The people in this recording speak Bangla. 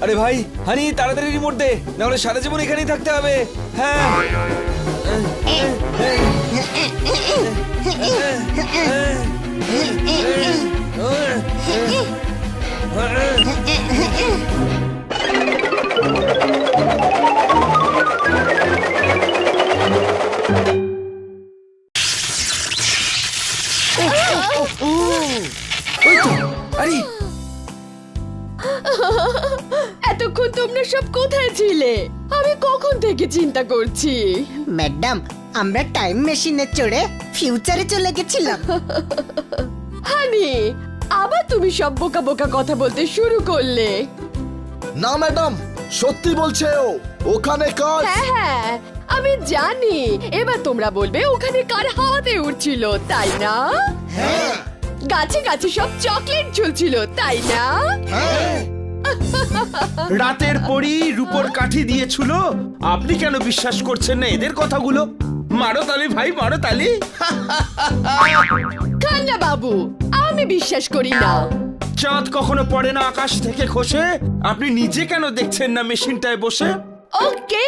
আরে ভাই হানি তাড়াতাড়ি রিমোট দে, না হলে সারা জীবন এখানেই থাকতে হবে। হ্যাঁ আরে এতক্ষণ তোমরা সব কোথায় ছিলে? আমি কখন থেকে চিন্তা করছি। ম্যাডাম, আমরা টাইম মেশিনে চড়ে ফিউচারে চলে গেছিলাম। হানি, আবার তুমি সব বোকা বোকা কথা বলতে শুরু করলে। না ম্যাডাম, সত্যি বলছে ও, ওখানে কাজ। হ্যাঁ হ্যাঁ, আমি জানি। এবার তোমরা বলবে ওখানে কার হাতে উঠছিল, তাই না? গাছে গাছে সব চকলেট ঝুলছিল, তাই না? রাতের পরই রূপোর কাঠি দিয়েছিল। আপনি কেন বিশ্বাস করছেন না এদের কথাগুলো? মারো তালি ভাই, মারো তালি। কান্না বাবু, আমি বিশ্বাস করি না। চাঁদ কখনো পড়ে না আকাশ থেকে খসে। আপনি নিজে কেন দেখছেন না মেশিনটায় বসে? ওকে,